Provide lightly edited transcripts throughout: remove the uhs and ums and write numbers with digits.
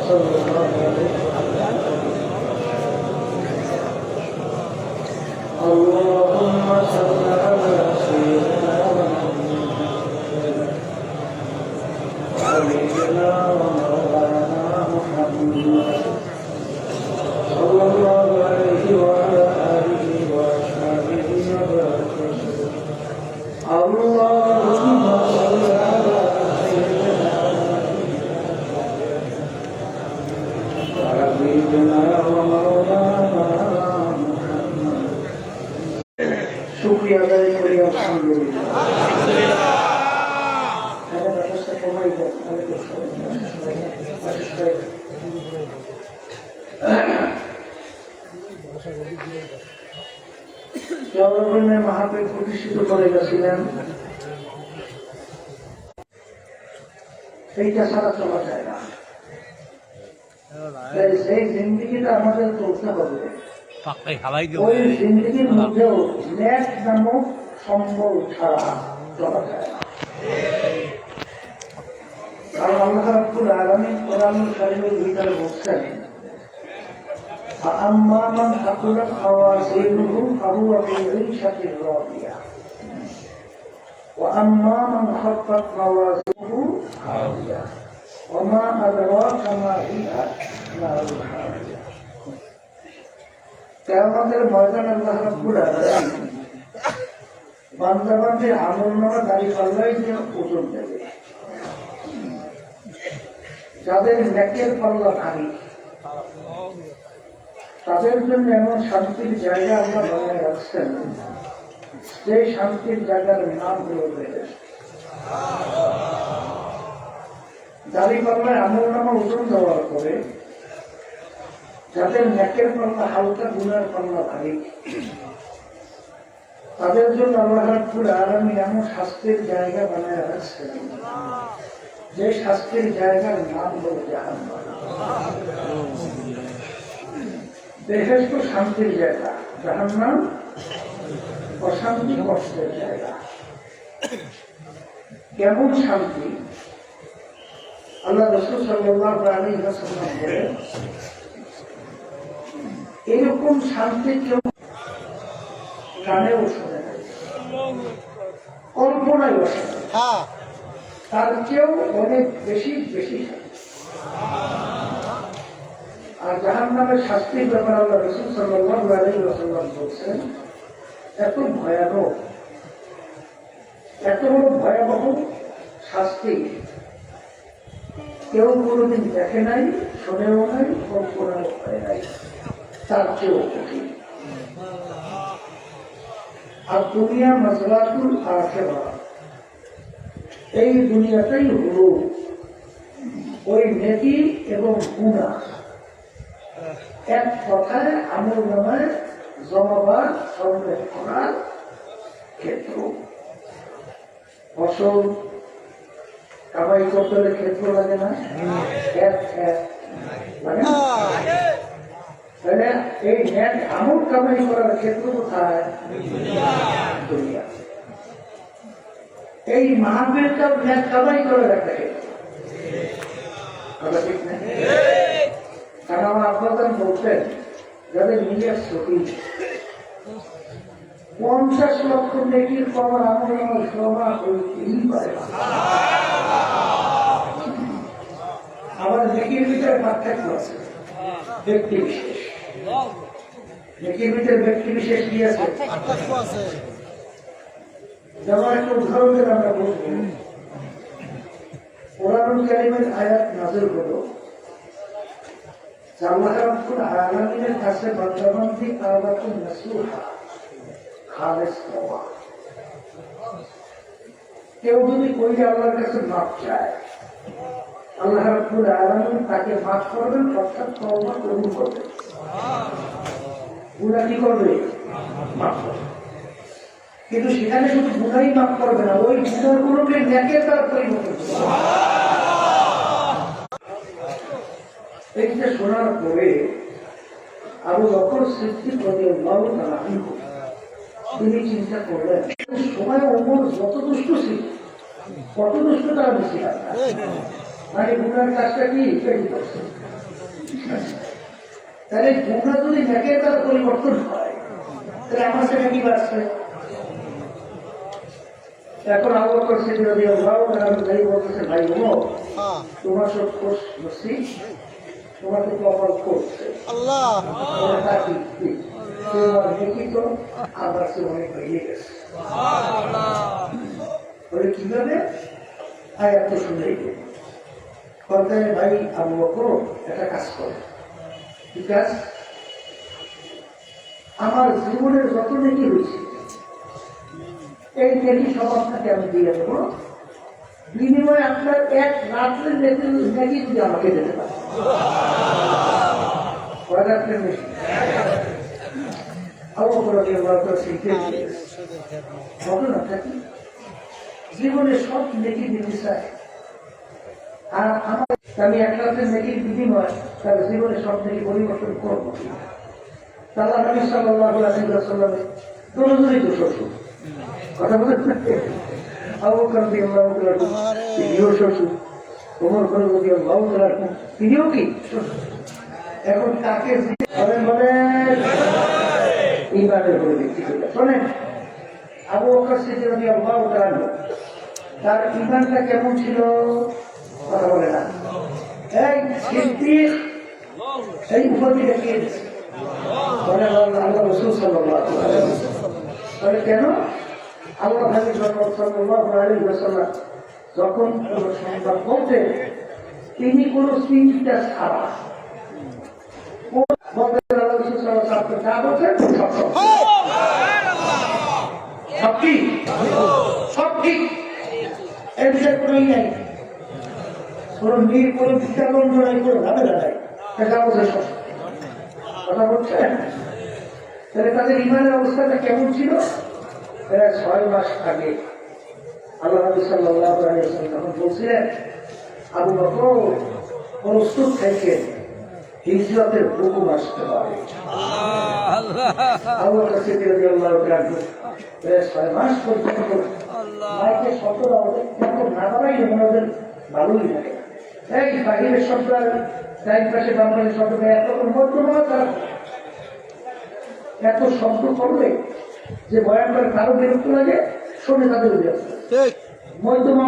صلى الله عليه وسلم اللهم صل على سيدنا وحبيبنا ومولانا محمد صلى الله عليه وعلى آله وأصحابه وبارك اللهم صل على سيدنا وحبيبنا ومولانا محمد شكرا لك الحمد لله জওয়াহরলাল মাহফিল প্রতিষ্ঠিত করে গেছিলেন, সেইটা ছাড়া চলা যায় না। সেই জিন্দিগিটা আমাদের চলতে হবে। ওই জিন্দিগির মধ্যেও ন্যাক নামক সম্বল ছাড়া চলা যায় না। কারণ আল্লাহ রাব্বুল আলামিন কোরআনুল কারীমের ভিতরে বলছেন فأما من ثقلت موازينه فهو في عيشة راضية وأما من خفت موازينه هاوية وما أدراك ما هي نار حامية কিয়ামতের ময়দানে আল্লাহ রাব্বুল আলামিন বান্দাবান্দির আমলনামা দাঁড়িপাল্লায় দিয়ে ওজন দেবে। যাদের নেকের পাল্লা ভারী তাদের জন্য এমন শান্তির জায়গা আল্লাহ বানিয়ে রাখছেন, যে শান্তির জায়গার নাম হল বেহেশত। দাঁড়িপাল্লায় আমলনামা ওজন দেওয়ার পরে যাদের নেকের পাল্লা হালকা, গুনার পাল্লা ভারী, তাদের জন্য আল্লাহ রাব্বুল আলামিন এমন শাস্তির জায়গা বানিয়ে রাখছেন, যে শাস্তির জায়গার নাম হল জাহান্নাম। বেহেশত শান্তির জায়গা, জাহান্নাম অশান্তি, কষ্টের জায়গা। কেমন শান্তি? আল্লাহ রাসূল সাল্লাল্লাহু আলাইহি ওয়াসাল্লাম বলেন, এরকম শান্তি কেউ কানেও শোনে নাই, কল্পনায় বসে তার কেউ অনেক বেশি বেশি শান্তি। আর জাহান্নামের শাস্তির ব্যাপারে আল্লাহ রাসূল সাল্লাল্লাহু আলাইহি ওয়াসাল্লাম বলছেন, এত ভয়ানক, এত বড় ভয়াবহ শাস্তি কেউ কোনোদিন দেখে নাই, শোনেও নাই, কল্পনাও করে নাই, তার চেয়েও কঠিন। আর দুনিয়া মাজরাতুল আখিরা, এই দুনিয়াটাই হল ওই নেকি এবং গুনাহ এক কথায় আমলনামায় জমাবার, সংগ্রহ করার ক্ষেত্র। ফসল কামাই করতে হলে ক্ষেত্র লাগে না? তাহলে এই নেক আমল কামাই করার ক্ষেত্র কোথায়? দুনিয়া। এই মাহফিলটা নেক কামাই করার একটা ক্ষেত্র, ঠিক না? কারণ আমার আপনাদের বলতেন, যাদের নিজের ছবি 50 লক্ষ নেকির পাওয়ার আমল আমার জমা হইতেই পারে। আবার নেকির ভিতরে পার্থক্য আছে, ব্যক্তি বিশেষ। নেকির ভিতরে ব্যক্তি বিশেষ কি আছে? যেমন একটা উদাহরণ দিলে আমরা বলবো, কোরআনুল কারীমের আয়াত নাযিল হলো, আল্লাহ রাব্বুল আলামিনের কাছে বান্দাবান্দি তাওবাতুন নাসুহা, খালেস তওবা। কেউ যদি কইলে আল্লাহর কাছে মাফ চায়, আল্লাহ রাব্বুল আলামিন তাকে মাফ করবেন, অর্থাৎ তওবা কবুল করবেন। গুনাহ কি করবে? মাফ করবে। কিন্তু সেখানে শুধু গুনাহই মাফ করবে না, ওই গুনাহগুলোকে নেকের দ্বারা পরিবর্তন করবে। এইটা শোনার পরে আবু বকর সিদ্দিক রাদিয়াল্লাহু তাআলা আনহু তিনি চিন্তা করলেন, সময় ওমর যত দুষ্ট ছিল, কত দুষ্ট তারা বেশি, মানে গুনার কাজটা কি করছে। তাহলে গুণা যদি নেকের দ্বারা পরিবর্তন হয় তাহলে আমার সেটা কি বাড়ছে? এখন আবু বকর সিদ্দিক রাদিয়াল্লাহু তাআলা ভাই বলতেছে, ভাই বলো তোমার সব কোষ বসি তোমাকে কপাল করছে আল্লাহ তোমার দেখি তো আবার সে অনেক হয়ে গেছে। বলে কিভাবে? আয়াত তো শুনেই বলতে, ভাই আবু বকর একটা কাজ করে। কি কাজ? আমার জীবনের যত নেকি হয়েছে এই নেকি সব আপনাকে আমি দিয়ে দেবো, বিনিময়ে আপনার এক রাত্রের নেকি যদি আমাকে দিতে পারে। কয় রাত্রের নেকি? আবু বকর রাদিয়াল্লাহু তাআলা শিখে ঘটনাটা কি? জীবনের সব নেকি দিতে চায়, আর আমার আমি এক রাত্রের নেকির বিনিময় তার জীবনের সব নেকি পরিবর্তন করবো। আল্লাহ নবী সাল্লাল্লাহু আলাইহি ওয়াসাল্লামের দরজেই তো শ্বশুর, কথা বলেন না? আবু বকর রাদিয়াল্লাহু তাআলা তিনিও শ্বশুর, ওমর রাদিয়াল্লাহু তাআলা তিনিও কি শ্বশুর। এখন তাকে বলেন ইমানের উপরে ভিত্তি করে শোনেন, আবু বকর সিদ্দিক রাদিয়াল্লাহু তাআলা তার ইমানটা কেমন ছিল? কথা বলে না। এই সিদ্দিক এই উপাধি দেখিয়ে দিচ্ছে আল্লাহ রাসূল সাল্লাল্লাহু আলাইহি ওয়াসাল্লাম। কেন? আল্লাহ হাবিব সাল্লাল্লাহু আলাইহি ওয়াসাল্লাম যখন কোন সংবাদ বলতেন তিনি কোন চিন্তা ছাড়া বলতেন, আল্লাহ রাসূল সাল্লাল্লাহু আলাইহি ওয়াসাল্লাম যা বলতেন সব ঠিক, সব ঠিক, এর বিষয়ে কোনোই নাই, কোনো নির কোনো বিজ্ঞাপন নাই, কোনো ঝামেলা নাই, যা বলছে সব কথা বলছে। তাহলে তাদের ইমানের অবস্থাটা কেমন ছিল? 6 মাস আগে আল্লাহ নবী সাল্লাল্লাহু আলাইহি ওয়াসাল্লাম তখন বলছিলেন, আবু বকর প্রস্তুত থেকে হিজরতের হুকুম আসতে পারে। আবু বকর সিদ্দিক রাদিয়াল্লাহু তাআলা 6 মাস পর্যন্ত মাইকে শব্দ না বাড়াই ওনাদের ভালোই লাগে। এই বাহিরের শব্দ আর চার পাশে বাংলাদেশ শব্দ একরকম মধ্যমা এত শব্দ করবে যে বয়ান করে কারো বিরক্ত লাগে, শোনে তাদের মধ্যমা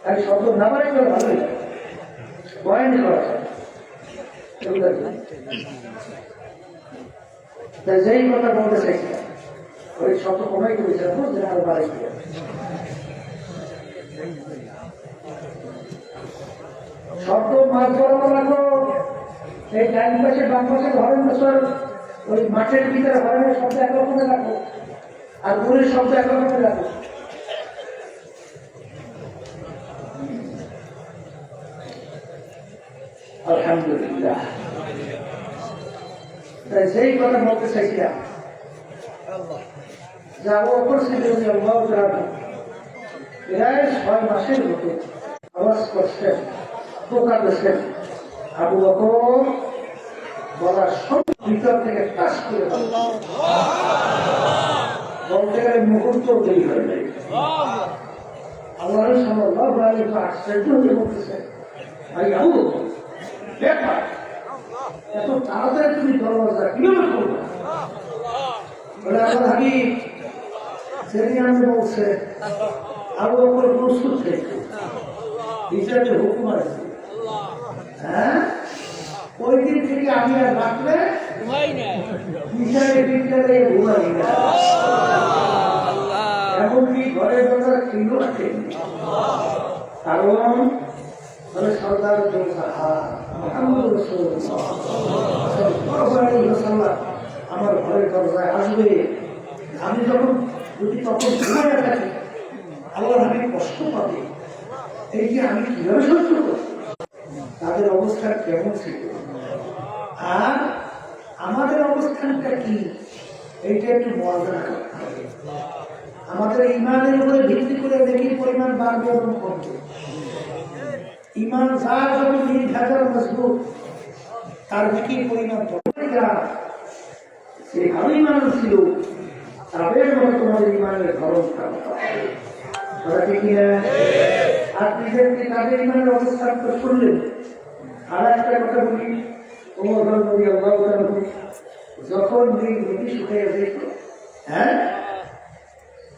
আর শব্দ না বাড়াই করে ভালোই লাগে, বয়ানই করা যায়। যেই কথা বলতে চাইছিলাম ওই শব্দ কমাই করেছিলাম যে আরো বাড়াই দিয়ে শব্দ মাছ বরাবর রাখো। এই ডান পাশে বাম পাশে হরেন বছর ওই মাঠের ভিতরে হরেনের শব্দ একরকমে রাখো, আর গুণের শব্দ একরকমে রাখো। আলহামদুলিল্লাহ। সেই কথা বলতে চাইছিলাম, যে আবু বকর সিদ্দিক রাদিয়াল্লাহু তাআলা প্রায় 6 মাসের মতো আওয়াজ করছেন, পোকা দিচ্ছেন। আবু বকর বলার সব ভিতর থেকে কাজ করে বলতে গেলে মুহূর্ত দেরি হয়ে যায়। আল্লাহ সাল্লাল্লাহু আলাইহি ওয়াসাল্লাম আশ্চর্য হয়ে বলতেছেন, ভাই আবু বকর ব্যাপার এত তাড়াতাড়ি তুমি দরওয়াজা কিভাবে করবে? বলে আল্লাহ হাবিব সেদিন আমি বলছে আবু বকর প্রস্তুত থেকে বিচারে হুকুম আছে। হ্যাঁ, ওই দিন থেকে আমি আর রাখলে বিচারে বিচারে ঘুমাই না, এমনকি ঘরে দরজা ছিল আছে। কারণ সরকার আমার ঘরের দরজায় আসবে, আমি যখন যদি তখন ঘুমায় থাকি আল্লাহ আমি কষ্ট পাবে, এই যে আমি কিভাবে সহ্য করব? তাদের অবস্থান কেমন ছিল আর আমাদের অবস্থানটা কি, এইটা একটু মর্যাদা করতে হবে। আমাদের ইমানের উপরে ভিত্তি করে দেখি পরিমাণ বাড়বে এবং কমবে। ইমান যার যখন নির্ধারণ মজবুত তার দেখি পরিমাণ সে ভালো ইমান ছিল, তাদের মতো তোমাদের ইমানের ধরন আর নিজেকে তাদের ইমানের অবস্থান তো শুনলেন, আর একটা কথা বলি, ওমর রাদিয়াল্লাহু তাআলা যখন নদী শুকিয়ে যেত, হ্যাঁ,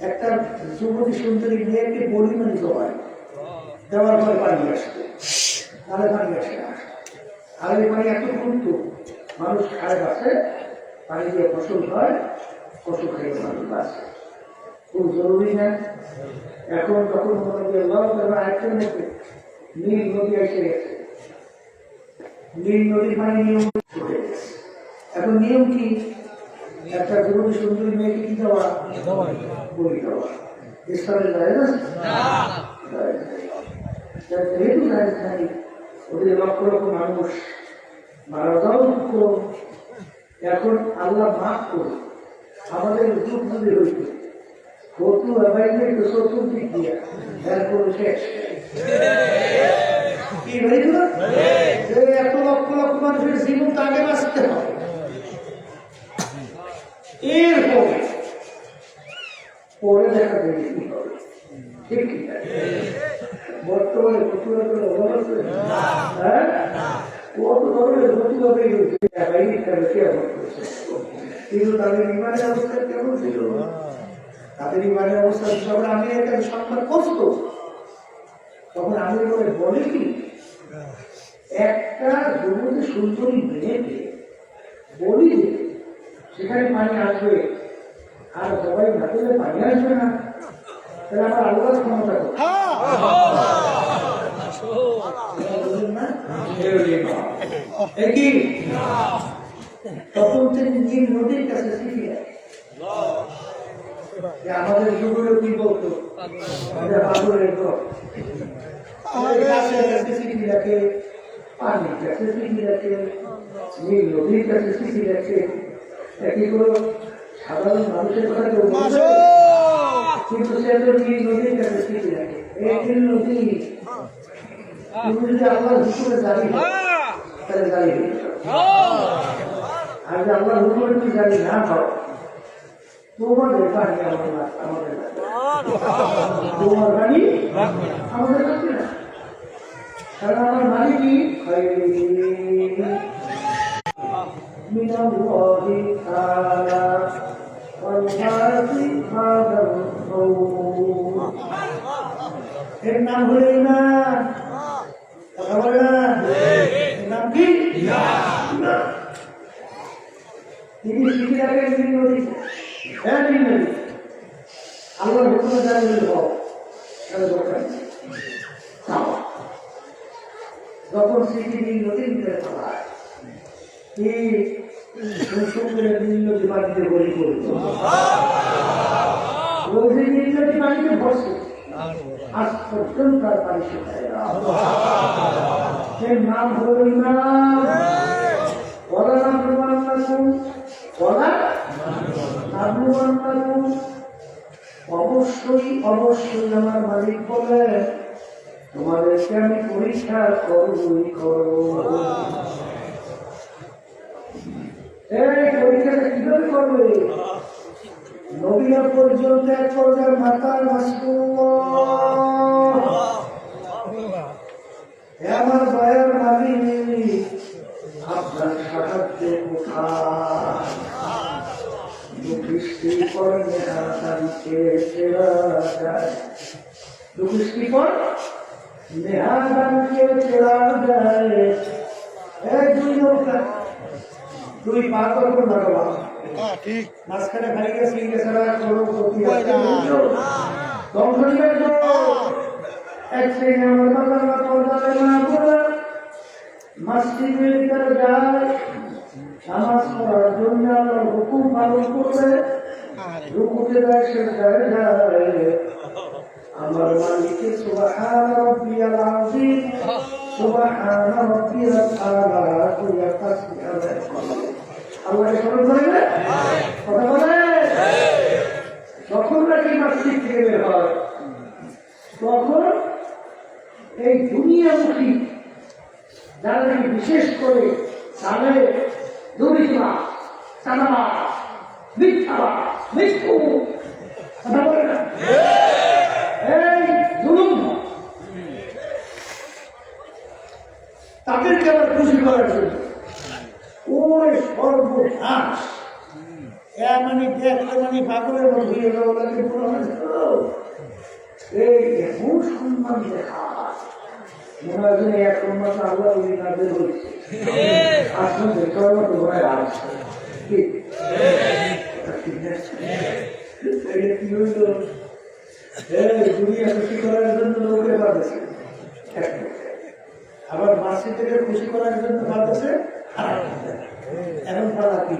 একটা যুবতী সুন্দরী মেয়েকে বলি মানে জমায় দেওয়ার পরে পানি আসবে, তাহলে পানি আসে না। আর এই পানি এত কিন্তু মানুষ খায় বাসে, পানি দিয়ে ফসল হয়, ফসল খেয়ে মানুষ বাঁচে, খুব জরুরি না। এখন তখন আরেকটার মধ্যে নীল নদী এসে গেছে, নীল নদীর পানি নিয়ম ছুটে গেছে। এখন নিয়ম কি? একটা যুবতী সুন্দরী মেয়েকে কি দেওয়া? বলি দেওয়া। ইসলামের যায় না, যেহেতু রাজধানী ওদের লক্ষ লক্ষ মানুষ মারা যাও দুঃখ। এখন আল্লাহ মাফ করুন, আমাদের দুঃখ যদি হইত কতু বাইরে চতুর্দিক দিয়া এরপর শেষ কি হইল? এত লক্ষ লক্ষ মানুষের জীবন তাকে বাঁচতে হবে। এরপরে পরে দেখা যায় কি হবে, ঠিক কি? বর্তমানে প্রচুর অভাব আছে, হ্যাঁ, কত ধরনের প্রতিভাবে কিন্তু তাদের ইমানের অবস্থা কেমন ছিল? তাদের ইমানের অবস্থা যখন আমি একটা সংবাদ করত, তখন আমি বলে কি একটা যুবতী সুন্দরী মেয়েকে বলি সেখানে পানি আসবে, আর সবাই না করলে পানি আসবে না, তাহলে আমার আল্লাহর ক্ষমতা তখন থেকে নীল নদীর কাছে শিখি আমাদের যুগেও কি বলতো, পাথরের চিঠি রাখে, পানির কাছে চিঠি রাখে, নীল নদীর কাছে চিঠি রাখে। কি করো সাধারণ মানুষের কথা কেউ বলছে, কিন্তু সে তো নীল নদীর কাছে চিঠি রাখে। এই নীল নদী তুমি যদি আল্লাহ হুকুমে জানি তাহলে জানি আর যে আল্লাহ হুকুমে তুমি জানি না পাও, তোমাদের পানি আমাদের তোমার পানি আমাদের কাছে না। কারণ আমার মালিকই এর নাম হলে না, কথা বলে না, নাম কি? তিনি শিখে রাখেন নীল নদী, হ্যাঁ নীল নদী আল্লাহর হুকুমে জানিয়ে হও, দরকার যখন স্মৃতি নীল নদীর ভিতরে চালায় নীল নদী পানিতে বলি করত, নীল নদী পানিতে বসে আজ পর্যন্ত তার পানি শুকায় না। সে নাম হল ইমাম, বলা নাম অবশ্যই অবশ্যই আমার মালিক বলে তোমাদেরকে আমি পরীক্ষা করবই করবো। এই পরীক্ষাটা কিভাবে করবে? নবীরা পর্যন্ত এক পর্যায়ে মাতার আমার দয়ার মালিক আপনার সাহায্যে কোথায় দুঃখী পর নেহাদানকে চেরা যায়, দুঃখী পর নেহাদানকে চেরা যায়। এক দুই পা করবো না বাবা, মাঝখানে খালি গেছে এছাড়া কোনো ক্ষতি আছে এক শ্রেণী আমার মসজিদের ভিতরে যায় নামাজ পড়ার জন্য হুকুম পালন করবে, রুকুতে যায় সেজদায় যায়। আমার মালিকের সুবহান রাব্বিয়াল আযীম সুবহান রাব্বিয়াল আ'লা কইয়া তাসবিহ আদায় করে আল্লাহকে স্মরণ করে না, কথা বলে। যখন নাকি মসজিদ থেকে বের হয় তখন এই দুনিয়ামুখী যারা নাকি বিশেষ করে তাদের দুর্নীতিবাদ, চাঁদাবাদ, মিথ্যাবাদ, মৃত্যু, কথা বলে না, এই জুলুম তাদেরকে আবার খুশি করার জন্য ওই সর্বনাশ মানে দেখলে মানে পাগলের মতো হয়ে গেল এই এমন সম্মান দেখা মনে হয় এক সম্মান আল্লাহ নাদের হচ্ছে আসলে দেখার মতো ঘরে আসছে কি হইল দুনিয়া খুশি করার জন্য লোকে বাঁধেছে আবার মাসি থেকে খুশি করার জন্য বাঁধেছে এখন পালা কি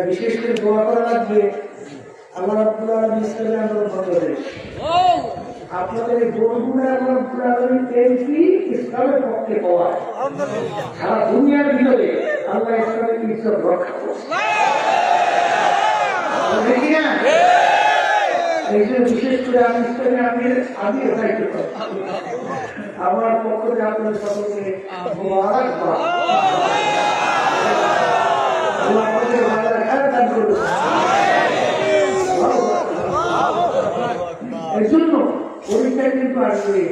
বিশেষ করে দোয়া করা লাগবে আল্লাহ রাব্বুল আলামিন ইসলামী আন্দোলন বাংলাদেশ আপনাদের এই বন্ধুরা আল্লাহ রাব্বুল আলামিন এমপি ইসলামের পক্ষে পাওয়া সারা দুনিয়ার ভিতরে আল্লাহ ইসলামের ইজ্জত রক্ষা করছে দেখি না এই জন্য বিশেষ করে আমি ইসলামী আমি দায়িত্ব করছি আমার পক্ষ থেকে আপনাদের সকলকে মুবারকবাদ আল্লাহ আমাদের ভালো খারাপ দান করুন এই জন্য পরীক্ষা কিন্তু আসবে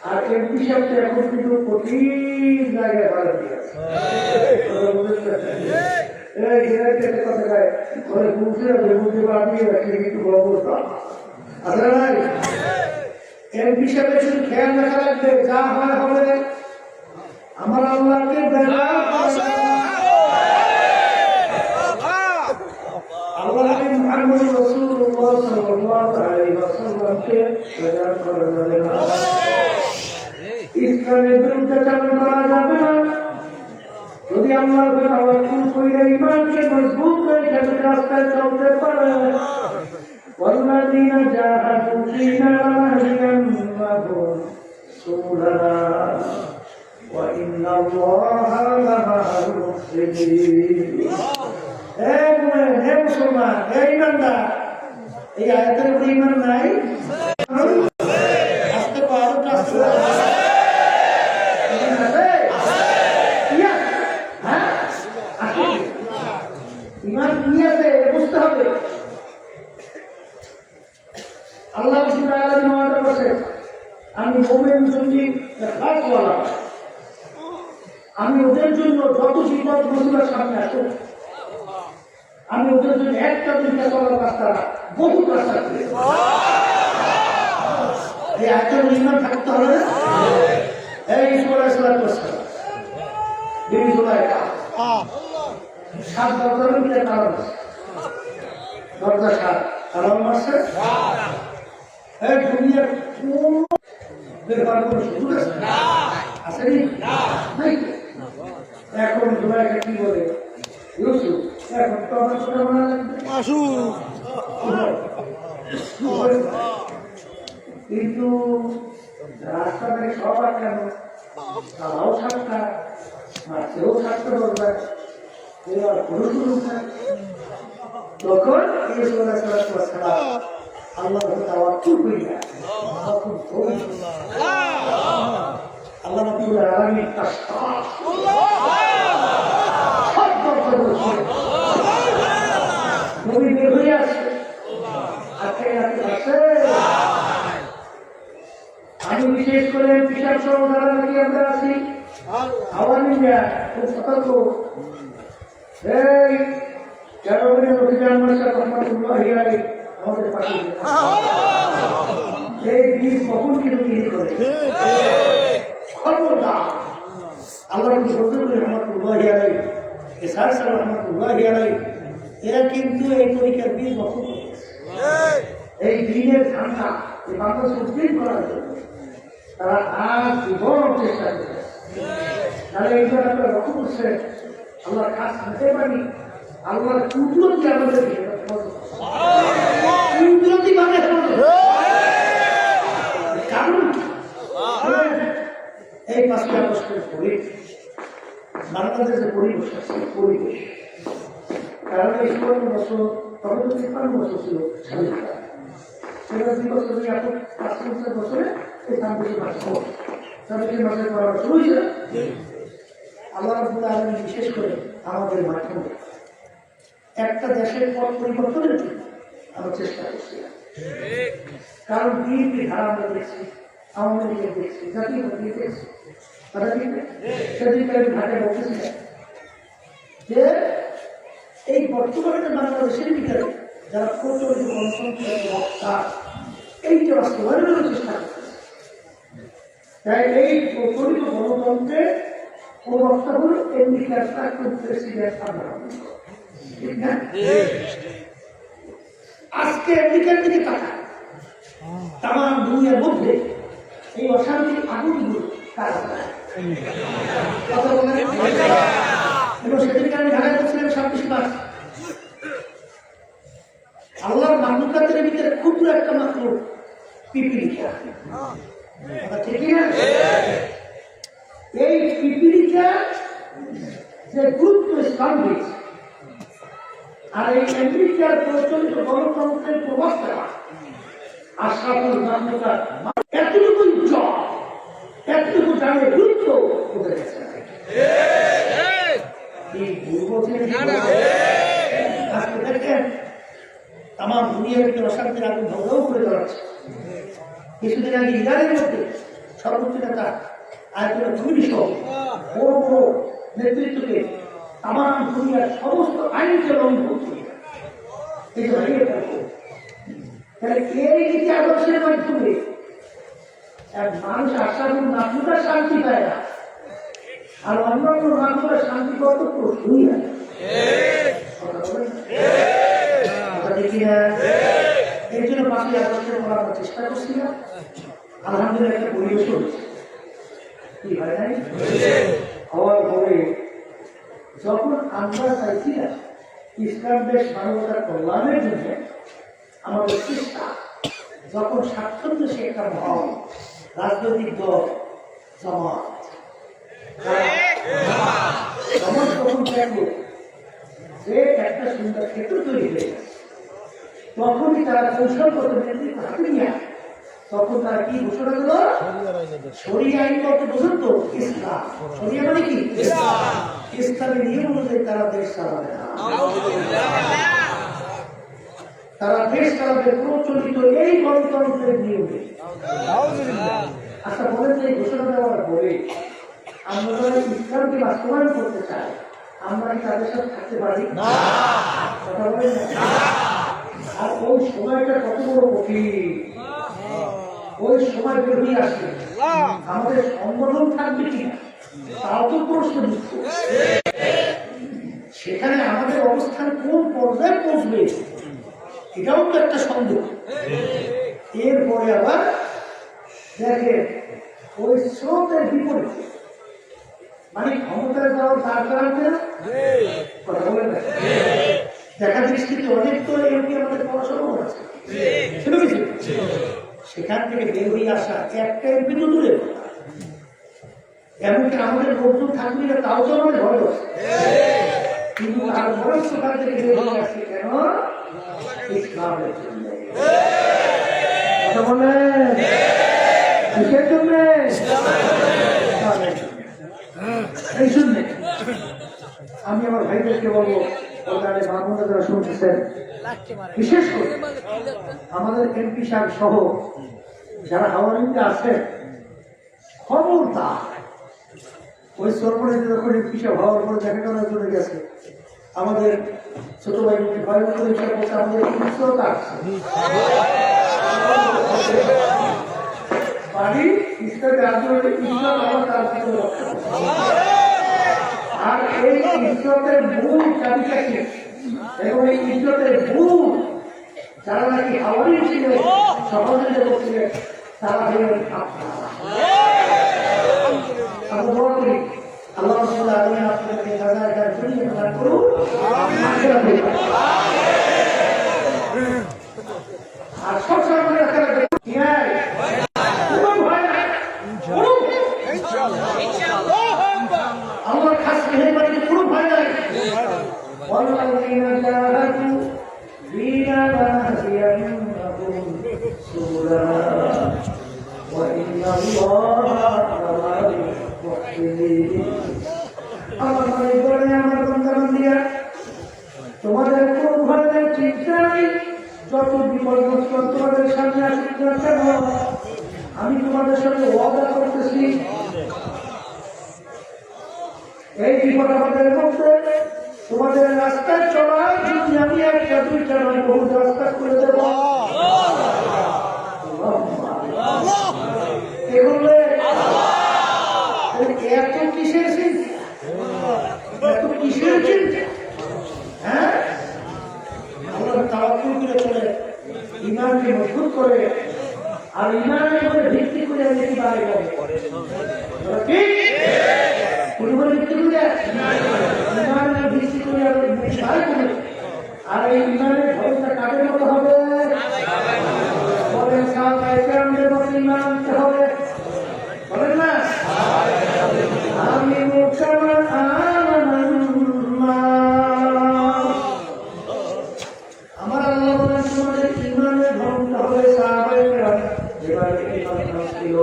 আর এমপি সাহেব এখন কিন্তু কঠিন জায়গায় ভালো দিয়ে আছে বুঝতে বুঝতে পারবি কিন্তু অবস্থা আসলে নাই এমপি সাহেবের শুধু খেয়াল রাখা লাগবে যা হয় হবে আমার আল্লাহকে আল্লাহ মুহাম্মদ রাসূলুল্লাহ সাল্লাল্লাহু আলাইহি ওয়াসাল্লামকে স্বীকার করা যাবে না ইসলামের বিরুদ্ধে চালু করা যাবে না যদি আল্লাহর উপর তাওয়াক্কুল করে ঈমানকে মজবুত রেখে রাস্তায় চলতে পারে والذين جاهدوا فينا لنهدينهم سبلنا وإن الله لمع المحسنين হে মুসলমান হে ইমানদার এই আয়াতের উপর ঈমান নাই আসতে পারো ইমান কি আছে বুঝতে হবে আল্লাহ আমি মোমেন জঙ্গি আমি ওদের জন্য যত বিপদ মুসিবতের সামনে আসো আমি ওদের জন্য একটা দুইটা চলার রাস্তা বহু রাস্তা এই একটা নির্মাণ থাকতে হবে এই সাত দরজার ভিতরে কারণ দরজা সাত কারণ মাসে দুনিয়ার ব্যাপার কোনো সুযোগ আসেনি এখন জুলাইকে কি বলে ইউসুফ এখন তো আমার ছোট মনে লাগবে কিন্তু রাস্তা থেকে সব আটকানো তারাও সাতটা মাছেও সাতটা দরজা এবার কোনো সুযোগ নাই তখন আল্লাহ তাওয়াক্কুল করিয়া আল্লাহ রাব্বুল আলামিন নবী বের হয়ে আসে আমি বিশেষ করে বিশাল সহ যারা নাকি আমরা আছি আওয়ামীরা খুব সতর্ক এই জনগণের অভিযান মাসা রহমাতুল্লাহি আলাইহি আমাদের পাশে এই বীর কখন কিন্তু বিয়ে করে খবরদার আল্লাহ রহমাতুল্লাহি আলাইহি ইসহাক রহমাতুল্লাহি আলাইহি এরা কিন্তু এই পরীক্ষার বীর বহন করেছে এই দিনের ধান্দা এই বাংলা সুপ্রিম করার জন্য তারা আজ জীবন চেষ্টা করে তাহলে এইবার আমরা লক্ষ্য করছে আল্লাহর কাজ নিতে পারি আল্লাহর কুদরতি আমাদের কুদরতি মানে কারণ এই 5ই আগস্টের পরে বাংলাদেশের পরিবেশ পরিবেশ কারণ এই 16 বছর তখন তো 53 বছর ছিল স্বাধীনতা সেটা 2 বছর এখন 5 বছরে এই শান্তি মাস শান্তি মাসের পরামর্শ হয়েছে আল্লাহ রাব্বুল আলামিন বিশেষ করে আমাদের মাধ্যমে একটা দেশের পথ পরিবর্তনের জন্য আমরা চেষ্টা করছি না। কারণ বিএনপি ধারা আমরা দেখছি, আওয়ামী লীগের দেখছি, জাতীয় পার্টি দেখছি, তারা কিন্তু সেদিনকে আমি ঢাকায় বলতেছিলাম যে এই বর্তমানে বাংলাদেশের ভিতরে যারা প্রচলিত গণতন্ত্রের বক্তা এইটা বাস্তবায়নের চেষ্টা করতেছে। তাই এই প্রচলিত গণতন্ত্রের প্রবক্তা হল আমেরিকার প্রাক্তন প্রেসিডেন্ট আব্রাহাম লিঙ্কন, ঠিক না? আজকে আমেরিকার দিকে তাকায়, তামাম দুনিয়ার মধ্যে এই অশান্তির আগুনগুলো কারা দেয়? কথা বলেন। এবং সেদিকে আমি ঢাকায় বলছিলাম 26 মার্চ, আল্লাহর মাহলুকাতের ভিতরে ক্ষুদ্র একটা মাত্র পিপিলিকা, ঠিক না? এই পিপিলিকা যে গুরুত্ব স্থান দিয়েছে, আর এই আমেরিকার প্রচলিত গণতন্ত্রের প্রবক্তা আশরাফুল মাহমুদার এতটুকু জব, এতটুকু জানে গুরুত্ব করে গেছে। আজকে দেখেন তাম দুনিয়ার একটি অশান্তির আগুন ধ্বংসও করে দাঁড়াচ্ছে। কিছুদিন আগে ইরানের মধ্যে সর্বোচ্চ নেতা আয়তনের দুর্নীতি সহ বড় বড় নেতৃত্বকে তাম দুনিয়ার সমস্ত আইনকে লঙ্ঘন করে এই হারিয়ে থাকবে। তাহলে এই নীতি আদর্শের মাধ্যমে মানুষ আশাগুলো নামটা শান্তি পায় না, আর অন্যান্য নামটা শান্তি পাওয়া তো প্রশ্নই না। এই জন্য 5ই আগস্টের পর আমরা চেষ্টা করছিলাম, আলহামদুলিল্লাহ একটা পরিবেশ হয়েছে, কি হয় নাই? হওয়ার পরে যখন আমরা চাইছিলাম ইসলাম দেশ মানবতার কল্যাণের জন্য আমাদের চেষ্টা, যখন স্বাচ্ছন্দ্য সে একটা মহল রাজনৈতিক দল জামাত যখন দেখলো যে একটা সুন্দর ক্ষেত্র তৈরি হয়ে গেছে, তখনই তারা কৌশলগত নেতৃত্ব হাতে নিয়ে তখন তারা কি ঘোষণা করলো? শরিয়া আইন কত পর্যন্ত ইসলাম। শরিয়া মানে কি? ইসলামের নিয়ম অনুযায়ী তারা দেশ চালাবে না, তারা দেশ চালাবে প্রচলিত এই গণতন্ত্রের নিয়মে। আচ্ছা বলেন যে ঘোষণা দেওয়ার পরে আমরা যারা ইসলামকে বাস্তবায়ন করতে চাই, আমরা কি তাদের সাথে থাকতে পারি? কথা বলেন না। আর ওই সময়টা কত বড় কঠিন, ওই সময় বেরিয়ে আসবে আমাদের সংগঠন থাকবে কিনা তাও তো প্রশ্ন দিচ্ছে। সেখানে আমাদের অবস্থান কোন পর্যায়ে পৌঁছবে এটাও তো একটা সন্দেহ। এরপরে আবার দেখেন ওই স্রোতের বিপরীতে, মানে ক্ষমতায় যাওয়ার তার কারণে কথা বলে না, দেখা দৃষ্টিতে অনেক তো এমনি আমাদের পড়াশোনা আছে, সেখান থেকে বের হয়ে আসা একটা এমপি তো দূরে, এমনকি আমাদের লোকজন থাকবে না তাও তো আমাদের ভয় আছে, কিন্তু তারপরে সেখান থেকে বের হয়ে আসছে কেন? ইসলামের জন্য। কথা বলেন কিসের জন্য? এই জন্যে আমি আমার ভাইদেরকে বলবো, যারা শুনতেছেন, বিশেষ করে আমাদের এমপি সাহেব সহ যারা হাওয়ারিতে আছেন, খবরদার ওই সরবরাহ যখন এমপি সাহেব হওয়ার পরে দেখা করার জন্য গেছে, আমাদের ছোট ভাই ভয় করে আমাদের ইচ্ছতা বাড়ি ইসলামের আন্দোলনের ইসলাম আমার তার ভিতরে রক্ষা করছে। আর এই ইজ্জতের মূল চাবিকাঠি এবং এই ইজ্জতের মূল যারা নাকি হাওয়ারি ছিল, সহযোগিতা করছিলেন, তারা হলেন আপনারা। আমরা দোয়া করি আল্লাহ রাব্বুল আলামিন আপনাদেরকে হাজার দুনিয়া দান করুন। আর সবসময় মনে রাখতে হবে আমার খাস মেহরবানি পুরো ভয় নাই। والذين جاهدوا فينا لنهدينهم سبلنا وإن الله لمع المحسنين। আমার পরিবারে আমার বন্ধু-বান্ধবীরা, তোমাদের কোনো ভয় নাই, চিন্তা নেই, যত মুসলমান তোমাদের সামনে আসুক না কেন, আমি তোমাদের সাথে ওয়াদা করতেছি এই বিপদ আমাদের মধ্যে তোমাদের রাস্তায় চলার জন্য আমি একটা দুইটা নয় বহু রাস্তা করে দেব। এত কিসের চিন্তা, এত কিসের চিন্তা? হ্যাঁ, আমরা তাওয়াক্কুল করে চলে ইমানকে মজবুত করে আর ইমানের উপরে ভিত্তি করে আমি কি বাড়ি যাবো ঠিক পরিবার ভিত্তি করে ইমানের ভিত্তি করে আমি বাড়ি করি। আর এই ইমানের ভরসা কাদের মতো হবে? বলেন সাহাবায়ে মতো ইমান আনতে হবে, বলেন না? আমি মুসলমান আমার আল্লাহ বলেন তোমাদের ইমানের ভরসা হবে সাহাবায়ে কেরাম যেভাবে ইমান ছিল।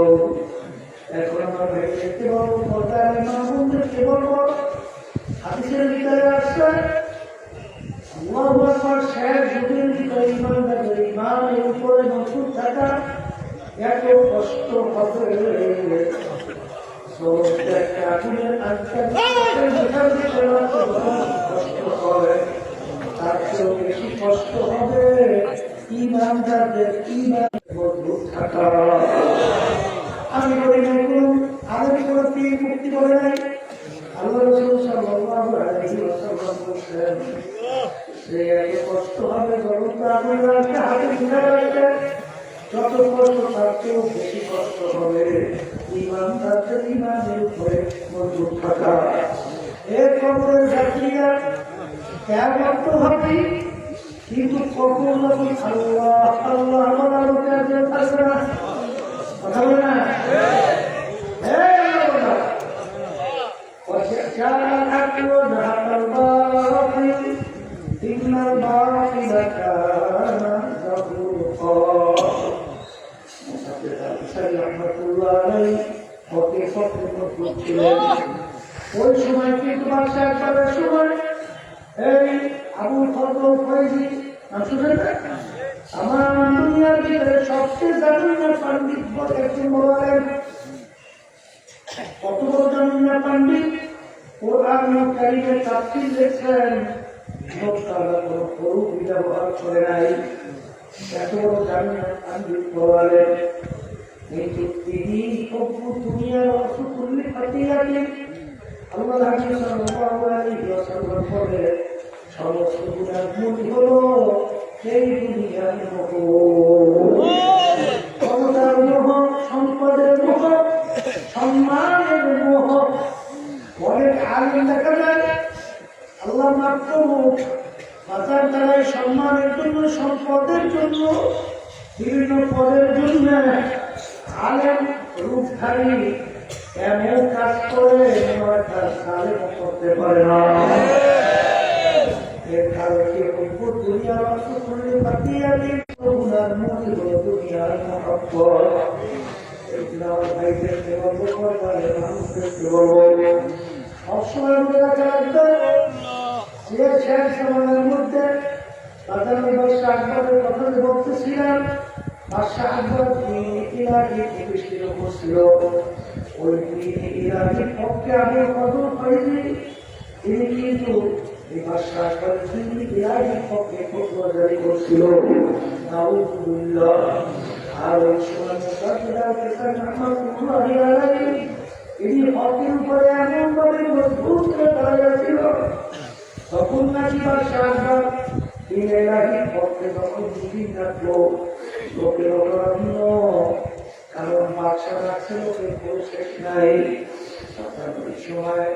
এখন আমরা দেখতে পাবো পর্দায় মাহবুবদেরকে বলবো হাদিসের ভিতরে আসছে আল্লাহু আকবার শেষ যুগের ভিতরে ইমানদারদের ইমানের উপরে মজবুত থাকা এত কষ্ট হবে তার চেয়েও বেশি কষ্ট হবে ইমানদারদের ইমান মজবুত থাকা। আমি বলি নাই কোন আরেক কোনো পীর মুক্তি বলে নাই, আল্লাহ রাসূল সাল্লাল্লাহু আলাইহি ওয়াসাল্লাম বলেছেন সে এত কষ্ট হবে যত আপনারা হাতে ধরে রাখবে যত কষ্ট তার চেয়েও বেশি কষ্ট হবে ইমানদারদের ইমানের উপরে মজবুত থাকা। এর কবরের যাত্রীরা কেমন তো হবে কিন্তু কখন আল্লাহ আল্লাহ আমার কাছে থাকবে না, কথা বলে না? ওই সময় কিন্তু বাদশাহ একবারের সময় এই আবুল ফজল ফয়জি আমার দুনিয়ার ভিতরে সবচেয়ে জামিনা পণ্ডিত বলে একজন বলেন কত বড় জামিনা পণ্ডিত কোরআন কারীমের তাফসীর লিখছেন লোকটারা কোনো ফরুক ব্যবহার করে নাই। এত বড় জামিনা পণ্ডিত বলেন কিন্তু তিনি সবু দুনিয়ার অসুকুল্লি ফাতিয়াকে আল্লাহ হাবিব সাল্লাল্লাহু আলাইহি ওয়াসাল্লাম বলে সমস্ত গুনাহ মূল হলো এই দুনিয়ার মোহ, ক্ষমতার মোহ, সম্পদের মোহ, সম্মানের মোহ। অনেক আলেম দেখা যায় আল্লাহ মাত্র বাজার দ্বারায় সম্মানের জন্য, সম্পদের জন্য, বিভিন্ন পদের জন্য আলেম রূপধারী এমন কাজ করে কাজ আলেম করতে পারে না। এর কারণে দুনিয়ার অর্থ করলে পাঠিয়ে গুনার মূল হলো দুনিয়ার মহব্বত। ভাইদেরকে বলবো, পরিবারের মানুষদেরকে বলবো, সবসময় মনে রাখা রাখবে যে শেষ সময়ের মধ্যে বাদশাহ আকবরের কথা বলতেছিলাম। বাদশাহ আকবর ইরাকি প্রতিষ্ঠিত করছিল, ওই ইরাকির পক্ষে আমি কদর করিনি। তিনি কিন্তু এই বাদশাহ আকবর ইরাকির পক্ষে ফতোয়া জারি করছিল। নাউযুবিল্লাহ। আর ওই সময় তিনি হকের উপরে এমন ভাবে মজবুত করে দাঁড়িয়েছিল, তখন নাকি বাদশাহ আকবর তিনি ইরাকির পক্ষে যখন মিটিং রাখলো লোকের অপরাধ, কারণ বাদশাহ রাখছে লোকের কোনো শেষ নাই। সময়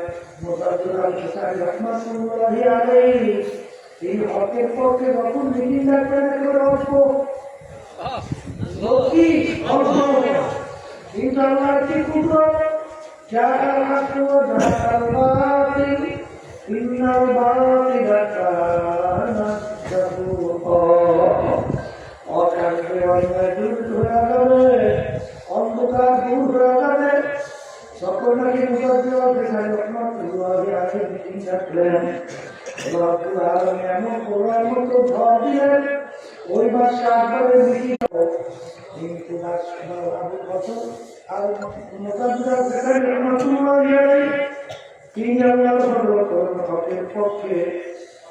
মোতাজ্জুল আল কিসারি রাহমাতুল্লাহি আলাইহি এই হকের পক্ষে যখন মিটিং রাখলেন একেবারে অল্প লোকই অল্প, কিন্তু আল্লাহর কি কুদরত, জাআল হক ওয়া জাআল বাতিল ইন্নাল বাতিলা কানা যাহুকা। অকারণে অন্যায় দূর হয়ে যাবে, অন্ধকার দূর হয়ে যাবে। সকল নাকি মুসাদ্দিদ বিখারি রাহমাতুল্লাহি আলাইহি মিটিং রাখলেন। আল্লাহ রাব্বুল আলামিন এমন কোরআন মতো ঝড় দিলেন, ওই মাসে আপনাদের মিটিং কিন্তু আবু বছর আর মোকাবিলা সেখানে তিনি আল্লাহ হকের পক্ষে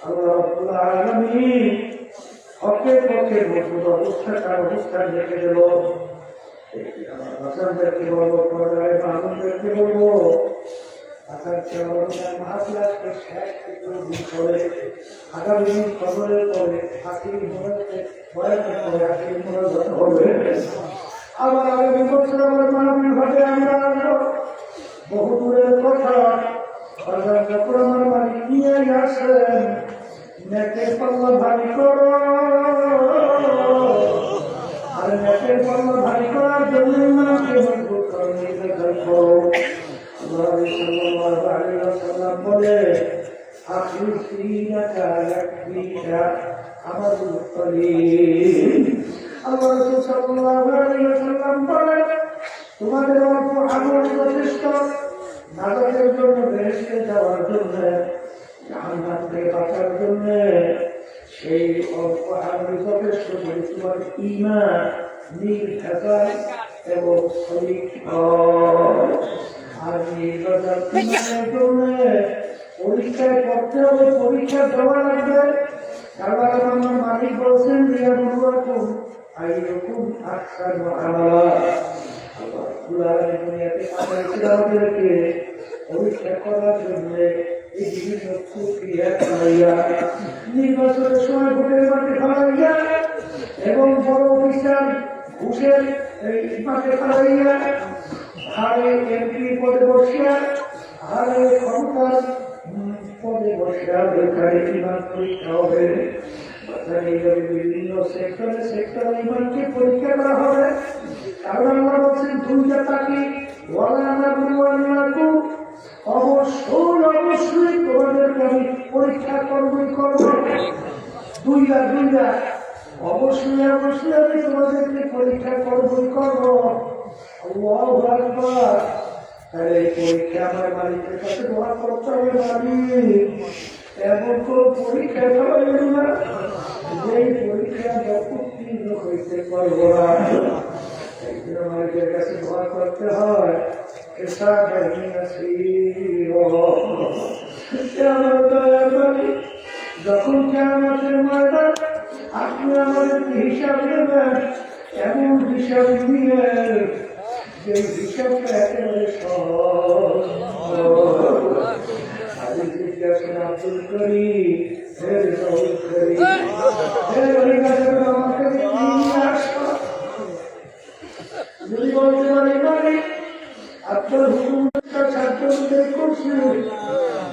আল্লাহ রাব্বুল আলামিন হকের পক্ষে মজবুত অবস্থান রেখে দেব। হাসানদেরকে বলবো, পর্দায় মাহমুদদেরকে বলবো, আকাশকে মহাপ্লাসকে শেষ দিন করে আগামী দিন খবরের পরে আখির বয়ানের পরে আখির মনোরঞ্জন হবে। আবার আগামী বছর আমার মানবীর ভাবে আমরা আসবো। বহু দূরের কথা যখন আমার মালিক নিয়ে আসেন, নেকের পাল্লা ভারী করো, আর নেকের পাল্লা ভারী করার জন্য মাকে মজবুত করো, নির্দেশন করো। সাল্লাল্লাহু আলাইহি ওয়াসাল্লাম বলে, আখলিসিনাকা ইয়াকফিকা আমালুল কলিল। আল্লাহ রাসূল সাল্লাল্লাহু আলাইহি ওয়াসাল্লাম বলে, তোমাদের অল্প আমল যথেষ্ট নাজাতের জন্য, বেহেশতে যাওয়ার জন্য, জাহান্নাম থেকে বাঁচার জন্য। সেই অল্প আমল যথেষ্ট যদি তোমার ঈমান নির্ভেজাল এবং সঠিক হয়। আর নির্ভেজাল ঈমানের জন্য পরীক্ষায় পড়তে হবে, পরীক্ষা দেওয়া লাগবে। কারণ আমার মালিক বলছেন, লিয়াবলুয়াকুম আইয়ুকুম আহসানু আমালা। আমাদেরকে পরীক্ষা করার জন্য এই বিভিন্ন প্রক্রিয়া চালাইয়া, নির্বাচনের সময় ভোটের মাঠে ফেলাইয়া এবং বড় অফিসার ঘুষের মাঠে ফেলাইয়া, হারে এমপি পদে বসিয়া, হারে ক্ষমতার পদে বসিয়া বেকারি ইমান পরীক্ষা হবে। বিভিন্ন সেক্টরে ইমানকে পরীক্ষা করা হবে। কারণ আমরা বলছি দুইটা তাকে অবশ্যই তোমাদেরকে আমি পরীক্ষা করবই করব। দুইটা অবশ্যই আমি তোমাদেরকে পরীক্ষা করবই করব। আল্লাহু আকবার। তাহলে এই পরীক্ষা আমার মালিকের কাছে দোয়া করতে হবে, মালিক এমন কোন পরীক্ষা করাইল না যেই পরীক্ষা উত্তীর্ণ হইতে পারব না। মালিকের কাছে দোয়া করতে হয়, যখন কিয়ামতের ময়দান আপনি আমাদেরকে হিসাব নেবেন, এমন হিসাব নিয়ে যে হিসাবটা একেবারে সহজ। আব্দুল করিম যদি বলতে পারি আপনার হুকুমটা ছাত্রদের করছে,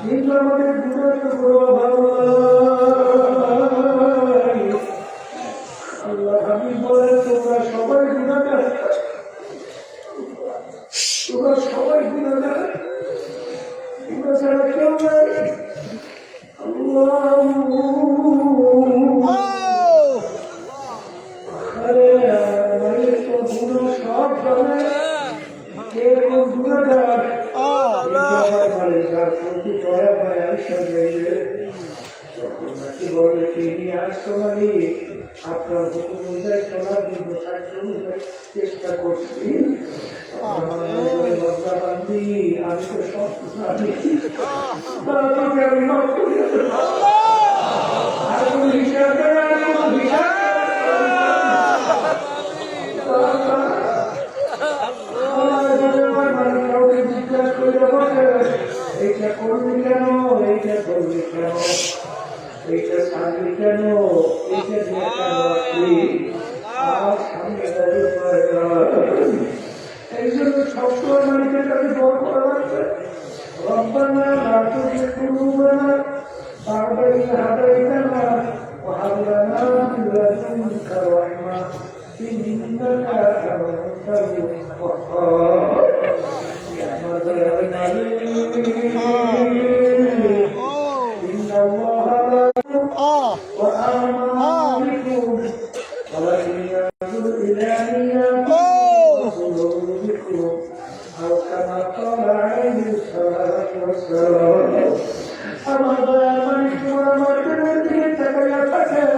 কিন্তু আমাদের গুণাটা বড় ভালো। আল্লাহ হাবিব বলেন, তোমরা সবাই গুণাগার, তোমরা সবাই গুণাগার, তোমরা ছাড়া কেউ নাই। আপনার হুকুম অনুযায়ী চলার জন্য চেষ্টা করছি। আমি তো সব এইটা করবি কেন, এইটা করবি কেন, এইটা ছাড়বি কেন, এইটা দিয়ে কেন আর সামনে এই জন্য সবসময় মানুষের কাছে দোয়া করা লাগবে। রব্বানা লা তুযিগ কুলুবানা বা'দা ইয হাদাইতানা ওয়া হাব লানা মিন লাদুনকা রাহমাহ ইন্নাকা আনতাল ওয়াহ্হাব। ইয়া দয়াল মালিক ইন্নাল্লাহা ওয়া আমালিকুম ওয়ালাকিন ইয়ানজুরু ইলা নিয়াতিকুম أو كما قال عليه الصلاة والسلام. أما ضيا من شورى ما تنتهي تكيا تكيا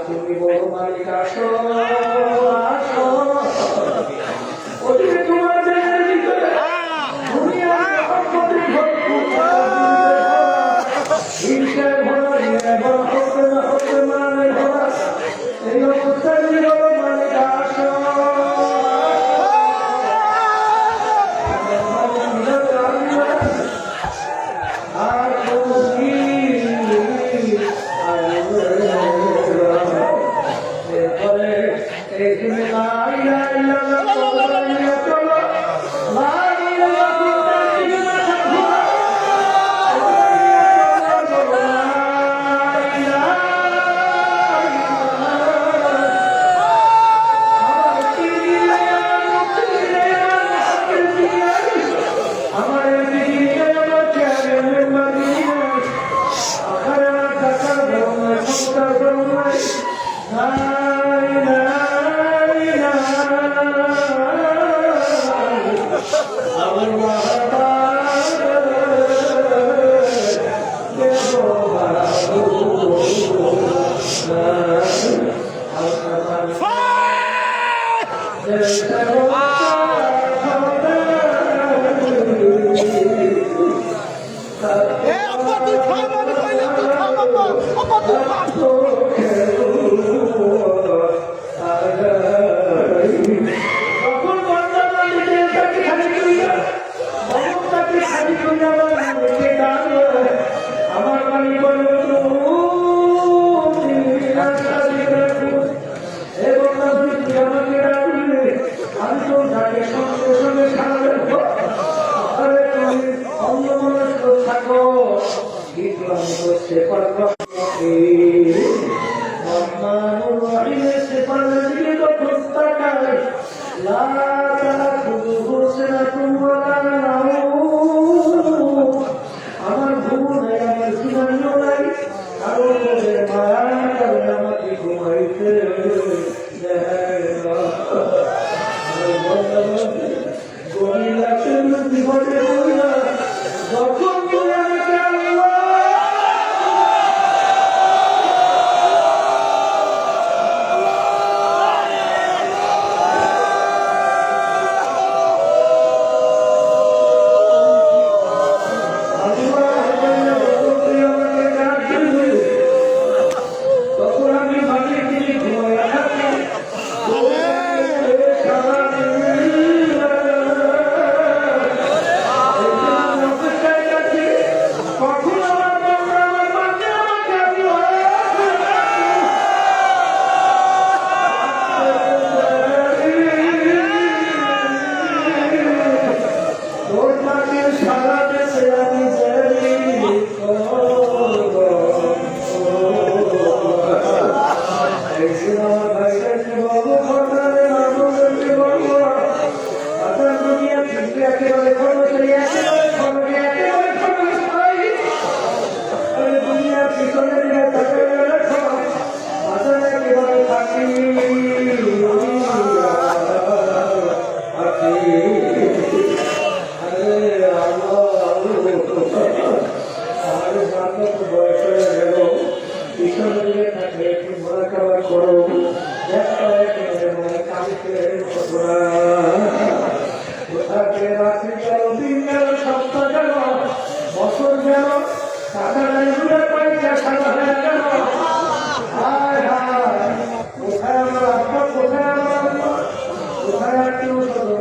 তুমি বড় মালিক আসো আসো তোমাদের ভিতরে দুনিয়ার মহব্বতে হিংসায় ভরা হতে মানে ভরা এই অবস্থায় বড় মালিক আসো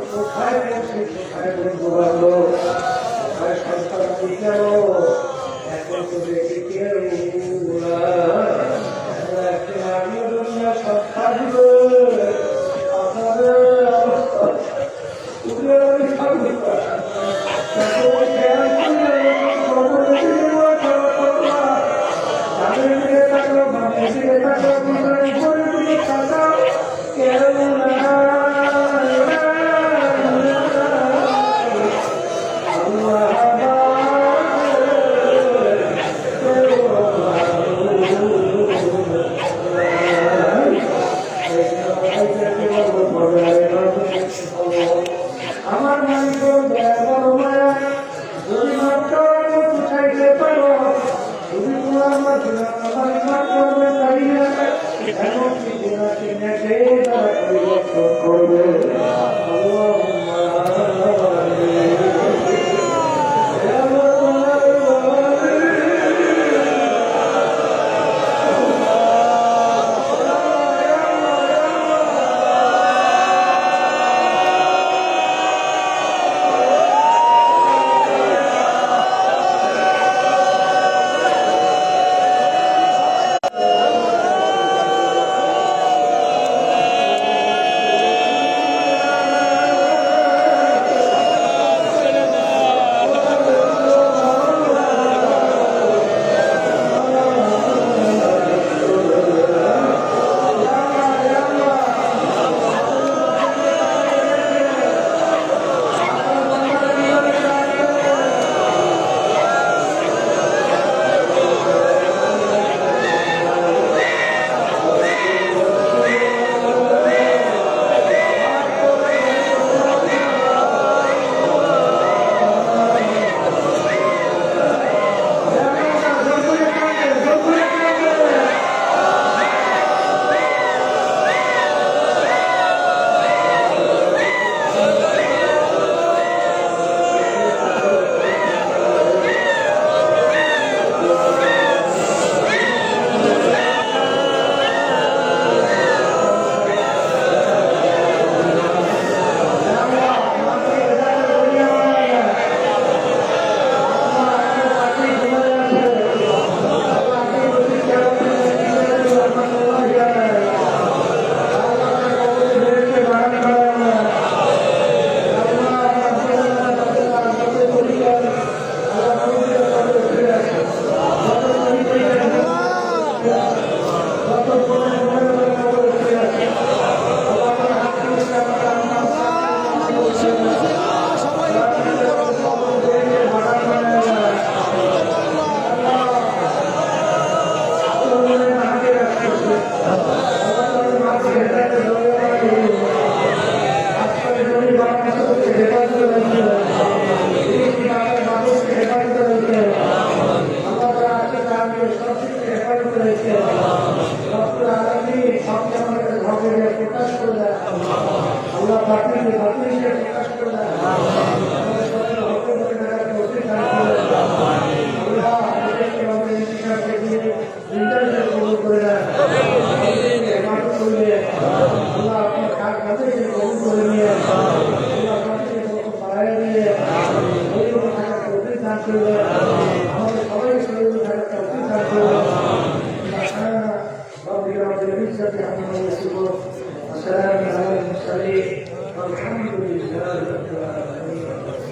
কোথায় আমার মালিক বড় মায়া যদি মাত্র উঠাইতে পারো যদি তোমার মাত্র আমার মাত্র তাইয়া এমন কি দিনাকে নেটে তারা পরিবর্তন করবে والسلام على المرسلين والحمد لله رب العالمين.